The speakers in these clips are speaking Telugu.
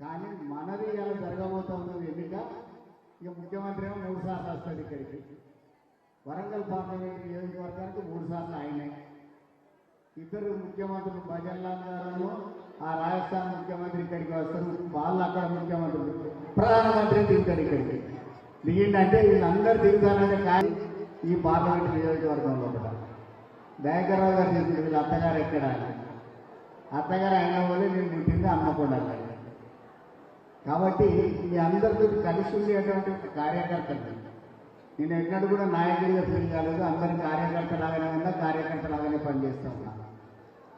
కానీ మనది ఇలా జరగబోతున్నది ఎన్నిక. ఇక ముఖ్యమంత్రి ఏమో 3 సార్లు వస్తుంది ఇక్కడికి. వరంగల్ పార్లమెంట్ నియోజకవర్గానికి 3 సార్లు ఆయనే. ఇద్దరు ముఖ్యమంత్రులు భజన్లాల్ గారు ఆ రాజస్థాన్ ముఖ్యమంత్రి ఇక్కడికి వస్తారు, వాళ్ళు అక్కడ ముఖ్యమంత్రులు, ప్రధానమంత్రి దిగుతారు ఇక్కడికి. దిగిందంటే వీళ్ళందరూ దిగుతారంటే కానీ ఈ పార్లమెంట్ నియోజకవర్గంలో కూడా దయాకర్రావు గారు దిగుతారు. వీళ్ళ అత్తగారు ఎక్కడ, అత్తగారు అయిన వాళ్ళే నేను పుట్టింది అమ్మకుండా. కాబట్టి మీ అందరితో కలిసి ఉండేటువంటి కార్యకర్తలు, నేను ఎన్నడూ కూడా నాయకుడిగా ఫీల్ కాలేదు, అందరి కార్యకర్తలాగానే ఉన్నా, కార్యకర్తలాగానే పనిచేస్తూ ఉన్నా.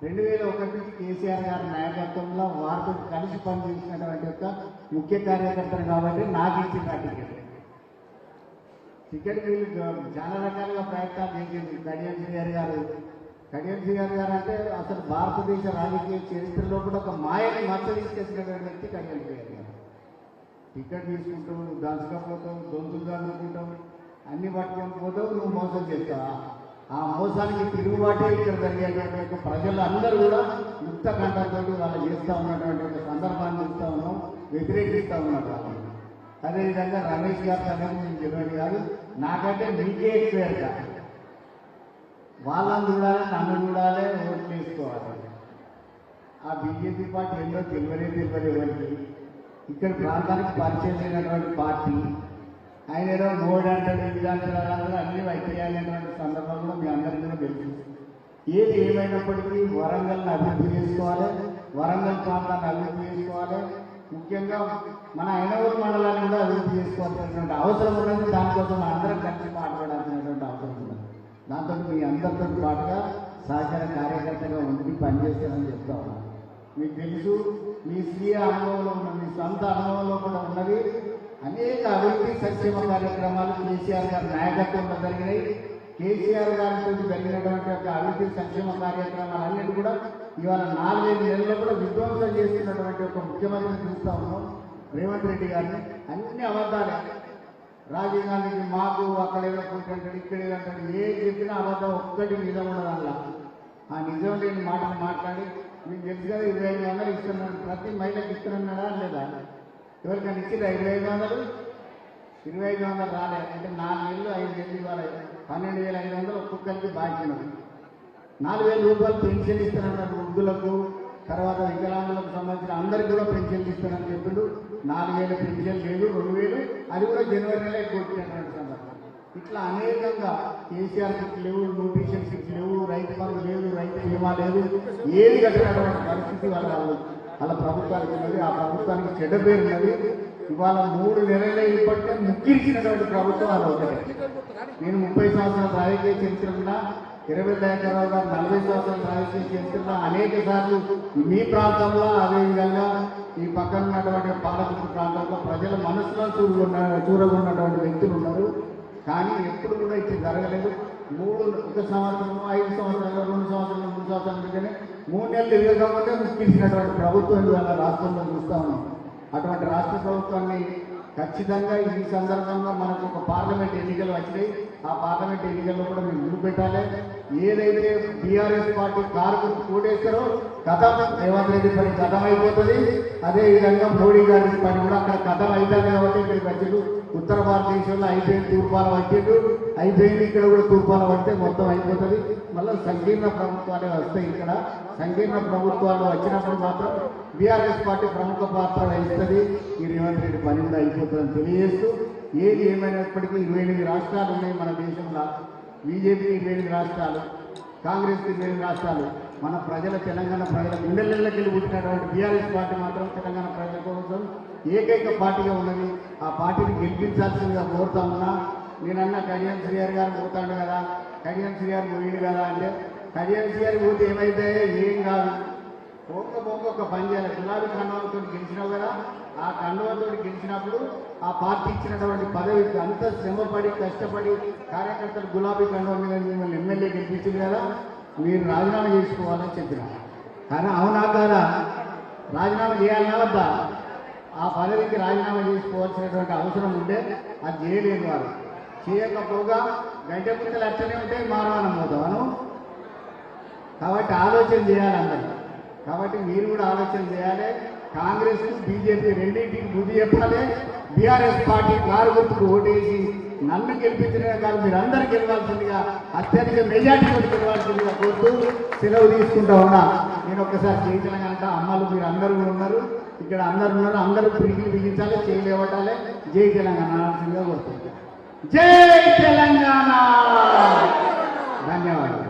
2001 నుంచి కేసీఆర్ గారి నాయకత్వంలో వారితో కలిసి పనిచేసినటువంటి యొక్క ముఖ్య కార్యకర్తలు కాబట్టి నాకు ఇచ్చిన టికెట్ వీళ్ళు చాలా రకాలుగా ప్రయత్నాలు చేసింది. కడియం శ్రీహరి గారు అంటే అసలు భారతదేశ రాజకీయ చరిత్రలో కూడా ఒక మాయని మచ్చ తీసుకొచ్చినటువంటి వ్యక్తి కడియం శ్రీహరి గారు. టికెట్ తీసుకుంటావు, దంచకపోతావు, దొంతులుగా అనుకుంటావు, అన్ని పట్టుకొని పోతావు, నువ్వు మోసం చేస్తావా? ఆ మోసానికి తిరుగుబాటే ఇక్కడ జరిగేటువంటి ప్రజలు అందరూ కూడా యుక్త కంఠంతో వాళ్ళు చేస్తూ ఉన్నటువంటి ఒక సందర్భాన్ని చూస్తూ ఉన్నాం, వ్యతిరేకిస్తూ ఉన్నారు వాళ్ళు. అదేవిధంగా రమేష్ గారు సంగతి నేను చెప్పాను కాదు, నాకంటే మీకే ఎక్కువ వాళ్ళని చూడాలి, నన్ను చూడాలి, ఓట్లు వేసుకోవాలి. ఆ బీజేపీ పార్టీ ఏందో తెలియలేదు ఎవరికి. ఇక్కడ ప్రాంతానికి పరిచయం లేనటువంటి పార్టీ, ఆయన ఏదో మోడీ అంటారు, విధానాలు అన్ని వైద్యాలనేటువంటి సందర్భం కూడా మీ అందరికీ కూడా తెలుసు. ఏది ఏమైనప్పటికీ వరంగల్ని అభివృద్ధి చేసుకోవాలి, వరంగల్ ప్రాంతాన్ని అభివృద్ధి చేసుకోవాలి, ముఖ్యంగా మన ఐనవూరు మండలాన్ని కూడా అభివృద్ధి చేసుకోవాల్సినటువంటి అవసరం ఉన్నది. దానికోసం అందరం కలిసి మాట్లాడాల్సినటువంటి అవసరం ఉన్నది. దాంతో మీ అందరితో పాటుగా సహకార కార్యకర్తగా ఉండి పనిచేస్తానని చెప్తా ఉన్నాను. మీకు తెలుసు, మీ స్వీయ అనుభవంలో ఉన్న, మీ సొంత అనుభవంలో కూడా ఉన్నది. అనేక అభివృద్ధి సంక్షేమ కార్యక్రమాలు కేసీఆర్ గారి నాయకత్వంలో జరిగినాయి. కేసీఆర్ గారితో జరిగినటువంటి యొక్క అభివృద్ధి సంక్షేమ కార్యక్రమాలన్నిటి కూడా ఇవాళ 4-5 నెలల్లో కూడా విధ్వంసం చేస్తున్నటువంటి ఒక ముఖ్యమంత్రిని చూస్తూ ఉన్నాం, రేవంత్ రెడ్డి గారిని. అన్ని అబద్ధాలే. రాజీవ్ గాంధీకి మాకు అక్కడ ఏదో కూర్చుంటాడు, ఇక్కడ ఏదంటాడు, ఏది చెప్పినా అబద్ధం, ఒక్కటి నిజం ఉండదల్లా. ఆ నిజం లేని మాటలు మాట్లాడి మీకు తెలుసు కదా 2500 ఇస్తున్నాడు, ప్రతి మహిళకి ఇస్తున్నాడా లేదా? ఎవరికైనా ఇచ్చిందా 2500? 2500 రాలే. అంటే 4 నెలలు 5 నెలలు ఇవ్వాలి, 12,500 ఒక్కొక్కరికి బాకీ ఉన్నది. 4,000 రూపాయలు పెన్షన్ ఇస్తానన్నాడు వృద్ధులకు, తర్వాత వికలాంగులకు సంబంధించిన అందరికీ కూడా పెన్షన్లు ఇస్తానని చెప్పిండు. 4,000 పెన్షన్ లేదు, 2,000 అది కూడా జనవరి నెల కొట్టినటువంటి సందర్భం. ఇట్లా అనేకంగా కేసీఆర్ కిట్ లేవు, న్యూట్రిషన్ కిట్ లేవు, రైతు బంధు లేదు, రైతు బీమా లేదు, ఏది కట్టినటువంటి పరిస్థితి వాళ్ళ ప్రభుత్వానికి ఉన్నది. ఆ ప్రభుత్వానికి చెడ్డ పేరు ఉన్నది. ఇవాళ 3 నెలలే ఇప్పటికే ముక్కిరిచినటువంటి ప్రభుత్వం అది ఒకటే. నేను 30 సంవత్సరాల రాజకీయ చరిత్ర ఉన్నా, 20 దయాకర్రావు గారు 40 సంవత్సరాల రాజకీయ చరిత్ర అనేక సార్లు మీ ప్రాంతంలో, అదేవిధంగా ఈ పక్కన ఉన్నటువంటి పాలకుల ప్రాంతంలో ప్రజల మనసులో చూరగొన్నటువంటి వ్యక్తులు ఉన్నారు. కానీ ఎప్పుడు కూడా ఇది జరగలేదు. 1 సంవత్సరం, 5 సంవత్సరాలు, 2 సంవత్సరాలు, 3 సంవత్సరాల దగ్గరే 3 నెలలు తిరగకముందే ముక్కించినటువంటి ప్రభుత్వం ఇవాళ రాష్ట్రంలో చూస్తూ ఉన్నాం. అటువంటి రాష్ట్ర ప్రభుత్వాన్ని ఖచ్చితంగా ఈ సందర్భంగా మనకు ఒక పార్లమెంట్ ఎన్నికలు వచ్చినాయి. ఆ పార్లమెంట్ ఎన్నికల్లో కూడా మేము ముందు పెట్టాలి. ఏదైతే టీఆర్ఎస్ పార్టీ కారు కూడేస్తారో కథం, రేవంత్ రెడ్డి పని కథం అయిపోతుంది. అదేవిధంగా మోడీ గారి పని కూడా అక్కడ కథం అవుతుంది. కాబట్టి ఇక్కడికి వచ్చాడు. ఉత్తర భారతదేశంలో అయిపోయింది, తూర్పాల వచ్చేది అయిపోయింది, ఇక్కడ కూడా తూర్పాల పడితే మొత్తం అయిపోతుంది. మళ్ళీ సంకీర్ణ ప్రభుత్వాలే వస్తాయి. ఇక్కడ సంకీర్ణ ప్రభుత్వాలు వచ్చినప్పుడు మాత్రం బీఆర్ఎస్ పార్టీ ప్రముఖ పాత్ర వహిస్తుంది. ఈ రేవంత్ రెడ్డి పని కూడా అయిపోతుందని తెలియజేస్తూ, ఏది ఏమైనప్పటికీ 28 రాష్ట్రాలు ఉన్నాయి మన దేశంలో. బీజేపీ 28 రాష్ట్రాలు, కాంగ్రెస్ 28 రాష్ట్రాలు. మన తెలంగాణ ప్రజల గుండెలకి పుట్టినటువంటి బీఆర్ఎస్ పార్టీ మాత్రం తెలంగాణ ప్రజల కోసం ఏకైక పార్టీగా ఉన్నది. ఆ పార్టీని గెలిపించాల్సిందిగా కోరుతా ఉన్నా. నేనన్నా కడియం శ్రీహరి గారు పోతాడు కదా, కడియం శ్రీహరి పోయింది కదా అంటే, కడియం శ్రీహరి పోతే ఏమైతే ఏం కాదు. ఒక పని చేయాలి. గులాబీ కండువాలతో గెలిచినావు కదా, ఆ కండువాలతో గెలిచినప్పుడు ఆ పార్టీ ఇచ్చినటువంటి పదవికి అంత శ్రమపడి కష్టపడి కార్యకర్తలు గులాబీ కండువ మీద మిమ్మల్ని ఎమ్మెల్యే గెలిపించింది కదా, మీరు రాజీనామా చేసుకోవాలని చెప్పిన. కానీ అవునా కాదా? రాజీనామా చేయాలన్నా వద్దా? ఆ పదవికి రాజీనామా చేసుకోవాల్సినటువంటి అవసరం ఉంటే అది చేయలేదు. వారు చేయకపోగా గంట పుట్టలు అట్టనే ఉంటే మానవనం పోతాను. కాబట్టి ఆలోచన చేయాలి అందరూ. కాబట్టి మీరు కూడా ఆలోచన చేయాలి. కాంగ్రెస్ బీజేపీ రెండింటికి బుద్ధి చెప్పాలి. బీఆర్ఎస్ పార్టీ కారు గుర్తుకు ఓటేసి నన్ను గెలిపించిన కాదు మీరందరూ గెలవాల్సిందిగా అత్యధిక మెజార్టీతో గెలవాల్సిందిగా కోరుతూ సెలవు తీసుకుంటా ఉన్నా. నేను ఒక్కసారి జై తెలంగాణ అంటే అమ్మలు మీరు అందరూ ఉన్నారు, ఇక్కడ అందరు ఉన్నారు, అందరూ పిడికిలు బిగించాలి, చేయలేవటాలి. జై తెలంగాణ అనాల్సిందిగా కోరుతున్నాను. జై తెలంగాణ. ధన్యవాదాలు.